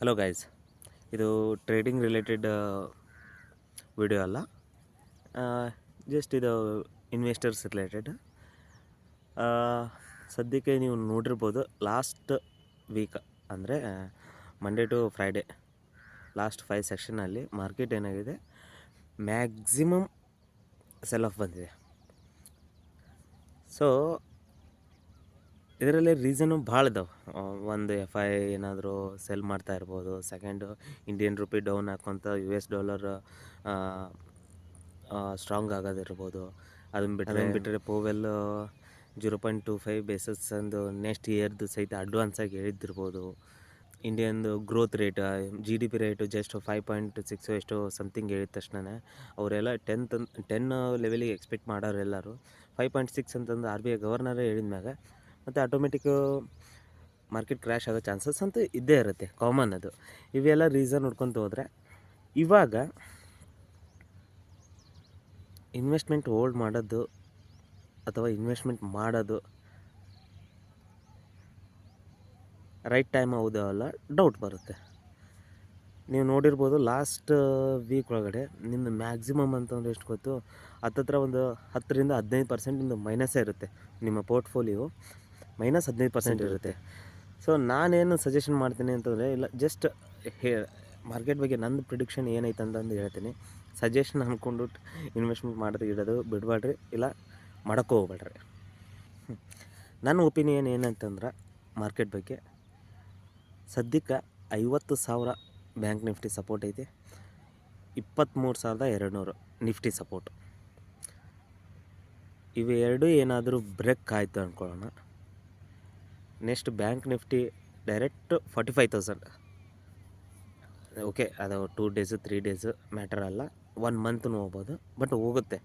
Hello guys, ಇದು trading related video ಅಲ್ಲ. Just ಇದು ಇನ್ವೆಸ್ಟರ್ಸ್ ರಿಲೇಟೆಡ್. ಸದ್ಯಕ್ಕೆ ನೀವು ನೋಡಿರ್ಬೋದು, ಲಾಸ್ಟ್ ವೀಕ್ ಅಂದರೆ ಮಂಡೇ ಟು ಫ್ರೈಡೇ ಲಾಸ್ಟ್ 5 ಸೆಕ್ಷನಲ್ಲಿ ಮಾರ್ಕೆಟ್ ಏನಾಗಿದೆ, ಮ್ಯಾಕ್ಸಿಮಮ್ ಸೆಲ್ ಆಫ್ ಬಂದಿದೆ. ಸೊ ಇದರಲ್ಲಿ ರೀಸನು ಭಾಳ ಇದಾವೆ. ಒಂದು FI ಏನಾದರೂ ಸೆಲ್ ಮಾಡ್ತಾ ಇರ್ಬೋದು. ಸೆಕೆಂಡು, ಇಂಡಿಯನ್ ರುಪಿ ಡೌನ್ ಹಾಕ್ಕೊಂತ US ಡಾಲರ್ ಸ್ಟ್ರಾಂಗ್ ಆಗೋದಿರ್ಬೋದು. ಅದನ್ನು ಬಿಟ್ಟರೆ ಪೋವೆಲ್ 0.25 ಬೇಸಸ್ ಅಂದು ನೆಕ್ಸ್ಟ್ ಇಯರ್ದು ಸಹಿತ ಅಡ್ವಾನ್ಸಾಗಿ ಹೇಳಿದ್ದಿರ್ಬೋದು. ಇಂಡಿಯನ್ದು growth rate, GDP rate just 5.6 ಎಷ್ಟು ಸಮಥಿಂಗ್ ಹೇಳಿದ ತಕ್ಷಣ ಅವರೆಲ್ಲ 10 ಲೆವೆಲಿಗೆ ಎಕ್ಸ್ಪೆಕ್ಟ್ ಮಾಡೋರು ಎಲ್ಲರೂ 5.6 ಅಂತಂದು RBI ಗವರ್ನರೇ ಹೇಳಿದ ಮ್ಯಾಗ ಮತ್ತು ಆಟೋಮೆಟಿಕ್ಕು ಮಾರ್ಕೆಟ್ ಕ್ರ್ಯಾಶ್ ಆಗೋ ಚಾನ್ಸಸ್ ಅಂತೂ ಇದ್ದೇ ಇರುತ್ತೆ, ಕಾಮನ್ ಅದು. ಇವೆಲ್ಲ ರೀಸನ್ ನೋಡ್ಕೊತ ಹೋದರೆ ಇವಾಗ ಇನ್ವೆಸ್ಟ್ಮೆಂಟ್ ಹೋಲ್ಡ್ ಮಾಡೋದು ಅಥವಾ ಇನ್ವೆಸ್ಟ್ಮೆಂಟ್ ಮಾಡೋದು ರೈಟ್ ಟೈಮ್ ಹೌದೋ ಅಲ್ಲ ಡೌಟ್ ಬರುತ್ತೆ. ನೀವು ನೋಡಿರ್ಬೋದು, ಲಾಸ್ಟ್ ವೀಕ್ ಒಳಗಡೆ ನಿಮ್ಮದು ಮ್ಯಾಕ್ಸಿಮಮ್ ಅಂತಂದರೆ ಎಷ್ಟು ಗೊತ್ತು, ಹತ್ತತ್ರ ಒಂದು 10-15% ನಿಮ್ಮದು ಮೈನಸ್ಸೇ ಇರುತ್ತೆ. ನಿಮ್ಮ ಪೋರ್ಟ್ಫೋಲಿಯೋ -15% ಇರುತ್ತೆ. ಸೊ ನಾನೇನು ಸಜೆಷನ್ ಮಾಡ್ತೀನಿ ಅಂತಂದರೆ, ಇಲ್ಲ ಜಸ್ಟ್ ಮಾರ್ಕೆಟ್ ಬಗ್ಗೆ ನಂದು ಪ್ರಿಡಿಕ್ಷನ್ ಏನೈತೆ ಅಂತಂದು ಹೇಳ್ತೀನಿ. ಸಜೆಷನ್ ಅಂದ್ಕೊಂಡು ಇನ್ವೆಸ್ಟ್ಮೆಂಟ್ ಮಾಡೋದು ಇಡೋದು ಬಿಡಬೇಡ್ರಿ, ಇಲ್ಲ ಮಾಡೋಕ್ಕೂ ಹೋಗ್ಬೇಡ್ರಿ. ನನ್ನ ಒಪಿನಿಯನ್ ಏನಂತಂದ್ರೆ ಮಾರ್ಕೆಟ್ ಬಗ್ಗೆ, ಸದ್ಯಕ್ಕೆ 50,000 ಬ್ಯಾಂಕ್ ನಿಫ್ಟಿ ಸಪೋರ್ಟ್ ಐತಿ, 23,200 ನಿಫ್ಟಿ ಸಪೋರ್ಟ್. ಇವೆರಡು ಏನಾದರೂ ಬ್ರೇಕ್ ಆಯಿತು ಅಂದ್ಕೊಳ್ಳೋಣ, next bank Nifty direct 45,000. Okay, ಅದು 2 ಡೇಸು 3 ಡೇಸು ಮ್ಯಾಟರ್ ಅಲ್ಲ, 1 ಮಂತ್ನೂ ಹೋಗ್ಬೋದು, ಬಟ್ ಹೋಗುತ್ತೆ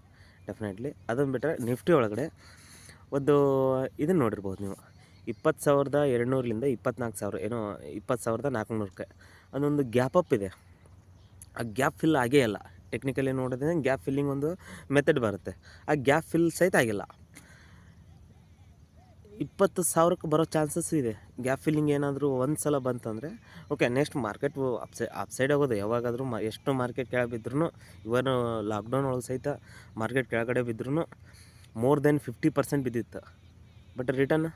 ಡೆಫಿನೆಟ್ಲಿ. ಅದನ್ನು ಬಿಟ್ಟರೆ ನಿಫ್ಟಿ ಒಳಗಡೆ ಒಂದು ಇದನ್ನು ನೋಡಿರ್ಬೋದು ನೀವು, 20,200ಲಿಂದ 24,000, ಏನೋ 20,400ಕ್ಕೆ ಅದೊಂದು ಗ್ಯಾಪ್ ಅಪ್ ಇದೆ. ಆ ಗ್ಯಾಪ್ ಫಿಲ್ ಆಗೇ ಇಲ್ಲ. ಟೆಕ್ನಿಕಲಿ ನೋಡಿದ್ರೆ ಗ್ಯಾಪ್ ಫಿಲ್ಲಿಂಗ್ ಒಂದು ಮೆಥಡ್ ಬರುತ್ತೆ, ಆ ಗ್ಯಾಪ್ ಫಿಲ್ ಸಹಿತ ಆಗಿಲ್ಲ. 20,000ಕ್ಕೆ ಬರೋ ಚಾನ್ಸಸ್ ಇದೆ. ಗ್ಯಾಪ್ ಫಿಲ್ಲಿಂಗ್ ಏನಾದರೂ ಒಂದು ಸಲ ಬಂತಂದರೆ ಓಕೆ, ನೆಕ್ಸ್ಟ್ ಮಾರ್ಕೆಟ್ ಅಪ್ಸೈಡ್ ಆಗೋದು ಯಾವಾಗಾದರೂ. ಎಷ್ಟು ಮಾರ್ಕೆಟ್ ಕೆಳಗೆ ಬಿದ್ರೂ, ಇವನು ಲಾಕ್ಡೌನ್ ಒಳಗೆ ಸಹಿತ ಮಾರ್ಕೆಟ್ ಕೆಳಗಡೆ ಬಿದ್ದರೂ ಮೋರ್ ದೆನ್ 50% ಬಿದ್ದಿತ್ತು. ಬಟ್ ರಿಟರ್ನ್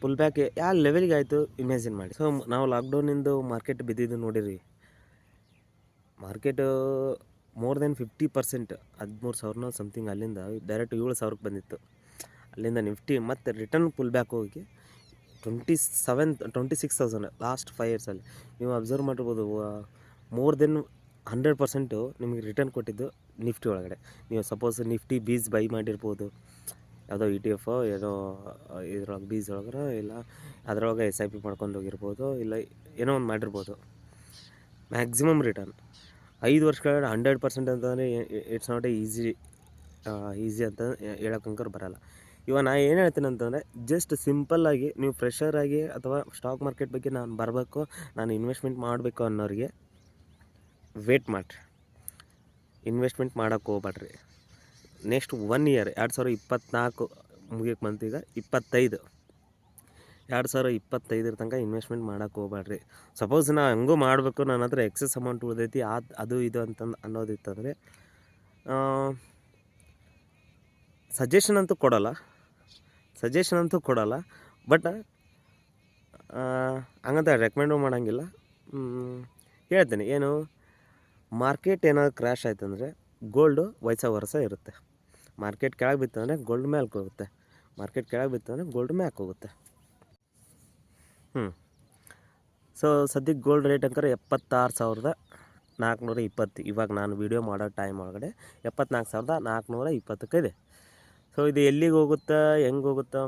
ಪುಲ್ ಬ್ಯಾಕ್ ಯಾವ ಲೆವೆಲ್ಗೆ ಆಯಿತು ಇಮ್ಯಾಜಿನ್ ಮಾಡಿ. ಸೊ ನಾವು ಲಾಕ್ಡೌನಿಂದು ಮಾರ್ಕೆಟ್ ಬಿದ್ದಿದ್ದು ನೋಡಿರಿ, ಮಾರ್ಕೆಟು ಮೋರ್ ದೆನ್ 50%, 13,000 ಸಮಥಿಂಗ್, ಅಲ್ಲಿಂದ ಡೈರೆಕ್ಟ್ 7,000ಕ್ಕೆ ಬಂದಿತ್ತು. ಅಲ್ಲಿಂದ ನಿಫ್ಟಿ ಮತ್ತು ರಿಟರ್ನ್ ಪುಲ್ ಬ್ಯಾಕ್ ಹೋಗಿ 26,000 ಲಾಸ್ಟ್ 5 ಇಯರ್ಸಲ್ಲಿ. ನೀವು ಅಬ್ಸರ್ವ್ ಮಾಡಿರ್ಬೋದು, ಮೋರ್ ದೆನ್ 100% ನಿಮಗೆ ರಿಟರ್ನ್ ಕೊಟ್ಟಿದ್ದು ನಿಫ್ಟಿ ಒಳಗಡೆ. ನೀವು ಸಪೋಸ್ ನಿಫ್ಟಿ ಬೀಸ್ ಬೈ ಮಾಡಿರ್ಬೋದು, ಯಾವುದೋ ETF ಏನೋ ಇದ್ರೊಳಗೆ ಬೀಸ್ ಒಳಗಡೆ, ಇಲ್ಲ ಅದರೊಳಗೆ SIP ಮಾಡ್ಕೊಂಡು ಹೋಗಿರ್ಬೋದು, ಇಲ್ಲ ಏನೋ ಒಂದು ಮಾಡಿರ್ಬೋದು. ಮ್ಯಾಕ್ಸಿಮಮ್ ರಿಟರ್ನ್ 5 ವರ್ಷಗಳ 100% ಅಂತಂದರೆ ಇಟ್ಸ್ ನಾಟ್ ಈಸಿ ಅಂತ ಹೇಳೋಕ್ಕಂಕರ್ ಬರೋಲ್ಲ. ಇವಾಗ ನಾನು ಏನು ಹೇಳ್ತೀನಿ ಅಂತಂದರೆ, ಜಸ್ಟ್ ಸಿಂಪಲ್ಲಾಗಿ ನೀವು ಫ್ರೆಷರಾಗಿ ಅಥವಾ ಸ್ಟಾಕ್ ಮಾರ್ಕೆಟ್ ಬಗ್ಗೆ ನಾನು ಬರಬೇಕು, ನಾನು ಇನ್ವೆಸ್ಟ್ಮೆಂಟ್ ಮಾಡಬೇಕು ಅನ್ನೋರಿಗೆ ವೇಟ್ ಮಾಡಿರಿ, ಇನ್ವೆಸ್ಟ್ಮೆಂಟ್ ಮಾಡೋಕ್ಕೆ ಹೋಗ್ಬೇಡ್ರಿ. ನೆಕ್ಸ್ಟ್ 1 ಇಯರ್ 2024 ಮುಗಿಯೋಕ್ಕೆ ಬಂತು, ಈಗ 25, 2025 ತನಕ ಇನ್ವೆಸ್ಟ್ಮೆಂಟ್ ಮಾಡೋಕ್ಕೆ ಹೋಗ್ಬೇಡ್ರಿ. ಸಪೋಸ್ ನಾ ಹಂಗೂ ಮಾಡಬೇಕು, ನನ್ನ ಹತ್ರ ಎಕ್ಸೆಸ್ ಅಮೌಂಟ್ ಉಳಿದೈತಿ, ಅದು ಇದು ಅಂತಂದು ಅನ್ನೋದಿತ್ತಂದರೆ ಸಜೆಷನ್ ಅಂತೂ ಕೊಡೋಲ್ಲ, ಬಟ್ ಹಂಗಂತ ರೆಕಮೆಂಡು ಮಾಡೋಂಗಿಲ್ಲ. ಹೇಳ್ತೀನಿ ಏನು, ಮಾರ್ಕೆಟ್ ಏನಾದ್ರು ಕ್ರ್ಯಾಶ್ ಆಯ್ತಂದರೆ ಗೋಲ್ಡು ವೈಸ ಇರುತ್ತೆ. ಮಾರ್ಕೆಟ್ ಕೆಳಗೆ ಬಿತ್ತಂದರೆ ಗೋಲ್ಡ್ ಮೇಲೆ ಹೋಗುತ್ತೆ, ಮಾರ್ಕೆಟ್ ಕೆಳಗೆ ಬಿತ್ತಂದರೆ ಗೋಲ್ಡ್ ಮ್ಯಾಕ್ ಹೋಗುತ್ತೆ. ಸೊ ಸದ್ಯಕ್ಕೆ ಗೋಲ್ಡ್ ರೇಟ್ ಅಂಕರೆ 76,420. ಇವಾಗ ನಾನು ವೀಡಿಯೋ ಮಾಡೋ ಟೈಮ್ ಒಳಗಡೆ 74,420 ಇದೆ. ಸೊ ಇದು ಎಲ್ಲಿಗೆ ಹೋಗುತ್ತಾ, ಹೆಂಗೆ ಹೋಗುತ್ತಾ,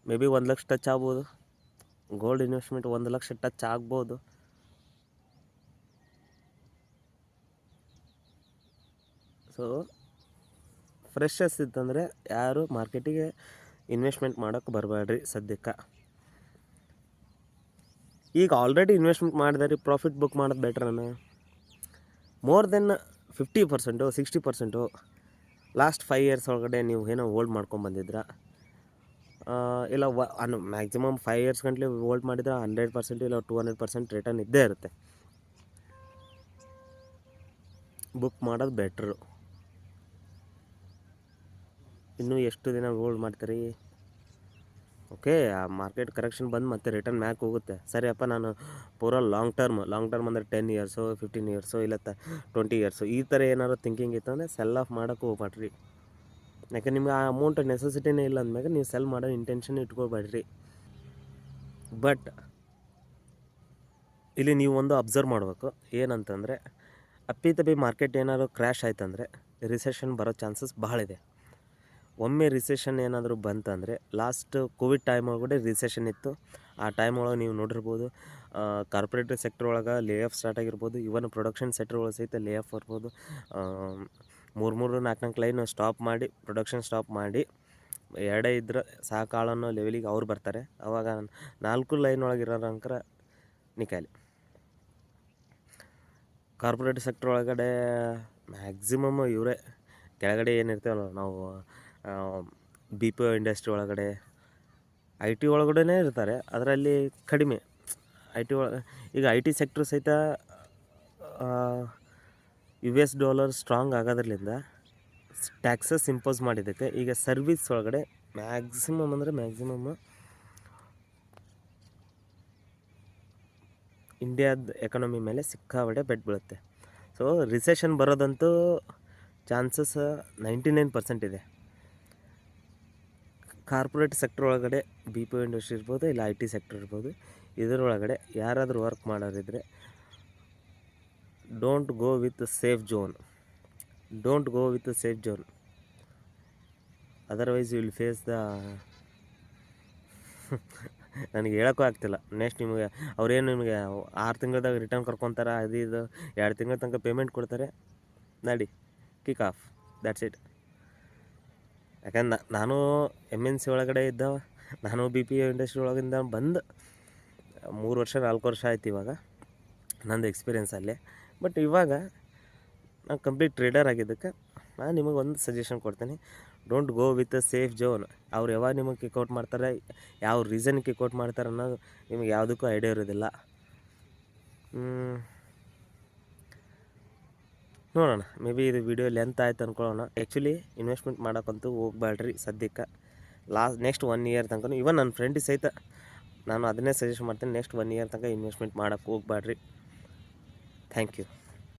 ಮೇ ಬಿ 1 ಲಕ್ಷ ಟಚ್ ಆಗ್ಬೋದು. ಗೋಲ್ಡ್ ಇನ್ವೆಸ್ಟ್ಮೆಂಟ್ 1 ಲಕ್ಷ ಟಚ್ ಆಗ್ಬೋದು. ಸೊ ಫ್ರೆಶರ್ಸ್ ಇತ್ತಂದರೆ ಯಾರು ಮಾರ್ಕೆಟಿಗೆ ಇನ್ವೆಸ್ಟ್ಮೆಂಟ್ ಮಾಡೋಕ್ಕೆ ಬರಬೇಡ್ರಿ ಸದ್ಯಕ್ಕೆ. ಈಗ ಆಲ್ರೆಡಿ ಇನ್ವೆಸ್ಟ್ಮೆಂಟ್ ಮಾಡಿದಾರೆ, ಪ್ರಾಫಿಟ್ ಬುಕ್ ಮಾಡೋದು ಬೆಟ್ರನ. ಮೋರ್ ದೆನ್ 50%, 60% ಲಾಸ್ಟ್ 5 ಇಯರ್ಸ್ ಒಳಗಡೆ ನೀವು ಏನೋ ಹೋಲ್ಡ್ ಮಾಡ್ಕೊಂಬಂದಿದ್ರ, ಇಲ್ಲ ಮ್ಯಾಕ್ಸಿಮಮ್ 5 ಇಯರ್ಸ್ ಗಂಟಲೆ ಹೋಲ್ಡ್ ಮಾಡಿದರೆ 100% ಇಲ್ಲ 200% ರಿಟರ್ನ್ ಇದ್ದೇ ಇರುತ್ತೆ. ಬುಕ್ ಮಾಡೋದು ಬೆಟ್ರು. ಇನ್ನೂ ಎಷ್ಟು ದಿನ ಹೋಲ್ಡ್ ಮಾಡ್ತೀರಿ? ಓಕೆ, ಆ ಮಾರ್ಕೆಟ್ ಕರೆಕ್ಷನ್ ಬಂದು ಮತ್ತೆ ರಿಟರ್ನ್ ಮ್ಯಾಕ್ ಹೋಗುತ್ತೆ. ಸರಿಯಪ್ಪ, ನಾನು ಪೂರಾ ಲಾಂಗ್ ಟರ್ಮ್ ಅಂದರೆ 10 ಇಯರ್ಸು 15 ಇಯರ್ಸು ಇಲ್ಲ 20 ಇಯರ್ಸು ಈ ಥರ ಏನಾದ್ರು ಥಿಂಕಿಂಗ್ ಇತ್ತು ಅಂದರೆ ಸೆಲ್ ಆಫ್ ಮಾಡೋಕ್ಕೆ ಹೋಗ್ಬೇಡ್ರಿ. ಯಾಕೆ ನಿಮ್ಗೆ ಆ ಅಮೌಂಟ್ ನೆಸೆಸಿಟಿನೇ ಇಲ್ಲ ಅಂದಮ್ಯಾಗ ನೀವು ಸೆಲ್ ಮಾಡೋ ಇಂಟೆನ್ಷನ್ ಇಟ್ಕೊಬೇಡ್ರಿ. ಬಟ್ ಇಲ್ಲಿ ನೀವು ಒಂದು ಅಬ್ಸರ್ವ್ ಮಾಡಬೇಕು, ಏನಂತಂದರೆ ಅಪ್ಪಿತಪ್ಪಿ ಮಾರ್ಕೆಟ್ ಏನಾದ್ರು ಕ್ರ್ಯಾಶ್ ಆಯ್ತಂದರೆ ರಿಸೆಷನ್ ಬರೋ ಚಾನ್ಸಸ್ ಭಾಳ ಇದೆ. ಒಮ್ಮೆ ರಿಸೆಷನ್ ಏನಾದರೂ ಬಂತಂದರೆ, ಲಾಸ್ಟ್ ಕೋವಿಡ್ ಟೈಮ್ ಒಳಗಡೆ ರಿಸೆಷನ್ ಇತ್ತು. ಆ ಟೈಮ್ ಒಳಗೆ ನೀವು ನೋಡಿರ್ಬೋದು, ಕಾರ್ಪೊರೇಟ್ ಸೆಕ್ಟರ್ ಒಳಗೆ ಲೇ ಆಫ್ ಸ್ಟಾರ್ಟ್ ಆಗಿರ್ಬೋದು. ಇವನ್ ಪ್ರೊಡಕ್ಷನ್ ಸೆಕ್ಟರ್ ಒಳಗೆ ಸಹಿತ ಲೇ ಆಫ್ ಬರ್ಬೋದು. 3-4 ಲೈನ್ ಸ್ಟಾಪ್ ಮಾಡಿ, ಪ್ರೊಡಕ್ಷನ್ ಸ್ಟಾಪ್ ಮಾಡಿ, ಎರಡೇ ಇದ್ರೆ ಸಾಕಾಳು ಅನ್ನೋ ಲೆವೆಲಿಗೆ ಅವ್ರು ಬರ್ತಾರೆ. ಅವಾಗ 4 ಲೈನ್ ಒಳಗೆ ಇರೋರಂಕರ ನಿಕಾಲಿ. ಕಾರ್ಪೊರೇಟ್ ಸೆಕ್ಟರ್ ಒಳಗಡೆ ಮ್ಯಾಕ್ಸಿಮಮ್ ಇವರೇ ಕೆಳಗಡೆ ಏನಿರ್ತೇವಲ್ಲ ನಾವು, ಬಿ ಪಿ ಒ ಇಂಡಸ್ಟ್ರಿ ಒಳಗಡೆ, ಐ ಟಿ ಒಳಗಡೆ ಇರ್ತಾರೆ. ಅದರಲ್ಲಿ ಕಡಿಮೆ ಈಗ ಐ ಟಿ ಸೆಕ್ಟ್ರ್ ಸಹಿತ US ಡಾಲರ್ ಸ್ಟ್ರಾಂಗ್ ಆಗೋದ್ರಲ್ಲಿಂದ ಟ್ಯಾಕ್ಸಸ್ ಇಂಪೋಸ್ ಮಾಡಿದ್ದಕ್ಕೆ ಈಗ ಸರ್ವಿಸ್ ಒಳಗಡೆ ಮ್ಯಾಕ್ಸಿಮಮ್ ಇಂಡಿಯಾದ ಎಕಾನಮಿ ಮೇಲೆ ಸಿಕ್ಕಾಬಟ್ಟೆ ಬೆಟ್ ಬೀಳುತ್ತೆ. ಸೊ ರಿಸೆಷನ್ ಬರೋದಂತೂ ಚಾನ್ಸಸ್ 99% ಇದೆ. ಕಾರ್ಪೊರೇಟ್ ಸೆಕ್ಟರ್ ಒಳಗಡೆ ಬಿ ಪಿ ಒ ಇಂಡಸ್ಟ್ರಿ ಇರ್ಬೋದು, ಇಲ್ಲ ಐ ಟಿ ಸೆಕ್ಟರ್ ಇರ್ಬೋದು, ಇದರೊಳಗಡೆ ಯಾರಾದರೂ ವರ್ಕ್ ಮಾಡೋರಿದ್ರೆ don't go with safe zone. Otherwise you will face the ನನಗೆ ಹೇಳೋಕ್ಕೂ ಆಗ್ತಿಲ್ಲ. ನೆಕ್ಸ್ಟ್ ನಿಮಗೆ ಅವ್ರೇನು ನಿಮಗೆ 6 ತಿಂಗಳದಾಗ ರಿಟರ್ನ್ ಕರ್ಕೊತಾರೆ, ಅದು 2 ತಿಂಗಳ ತನಕ ಪೇಮೆಂಟ್ ಕೊಡ್ತಾರೆ, ನಡಿ ಕಿಕ್ ಆಫ್, ದ್ಯಾಟ್ಸ್ ಇಟ್. ಯಾಕಂದ್ರೆ ನಾನು MNC ಒಳಗಡೆ ಇದ್ದ, ನಾನು ಬಿ ಪಿ ಒ ಇಂಡಸ್ಟ್ರಿ ಒಳಗಿಂದ ಬಂದು 3-4 ವರ್ಷ ಆಯ್ತು ಇವಾಗ ನಂದು ಎಕ್ಸ್ಪೀರಿಯೆನ್ಸಲ್ಲಿ. ಬಟ್ ಇವಾಗ ನಾನು ಕಂಪ್ಲೀಟ್ ಟ್ರೇಡರ್ ಆಗಿದ್ದಕ್ಕೆ ನಾನು ನಿಮಗೆ ಒಂದು ಸಜೆಷನ್ ಕೊಡ್ತೀನಿ, don't go with a safe zone. ಅವ್ರು ಯಾವಾಗ ನಿಮಗೆ ಕಿಕ್ಔಟ್ ಮಾಡ್ತಾರೆ, ಯಾವ ರೀಸನ್ ಕಿಕ್ಔಟ್ ಮಾಡ್ತಾರೆ ಅನ್ನೋದು ನಿಮಗೆ ಯಾವುದಕ್ಕೂ ಐಡಿಯಾ ಇರೋದಿಲ್ಲ. ನೋಡೋಣ, ಮೇ ಬಿ ಇದು ವಿಡಿಯೋ ಲೆಂತ್ ಆಯ್ತು ಅಂದ್ಕೊಳ್ಳೋಣ. ಆ್ಯಕ್ಚುಲಿ ಇನ್ವೆಸ್ಟ್ಮೆಂಟ್ ಮಾಡೋಕ್ಕಂತೂ ಹೋಗ್ಬೇಡ್ರಿ ಸದ್ಯಕ್ಕೆ. ನೆಕ್ಸ್ಟ್ 1 ಇಯರ್ ತನಕ, ಇವನ್ ನನ್ನ ಫ್ರೆಂಡಿಗೆ ಸಹಿತ ನಾನು ಅದನ್ನೇ ಸಜೆಸ್ಟ್ ಮಾಡ್ತೀನಿ, ನೆಕ್ಸ್ಟ್ 1 ಇಯರ್ ತನಕ ಇನ್ವೆಸ್ಟ್ಮೆಂಟ್ ಮಾಡೋಕ್ಕೆ ಹೋಗ್ಬೇಡ್ರಿ. Thank you.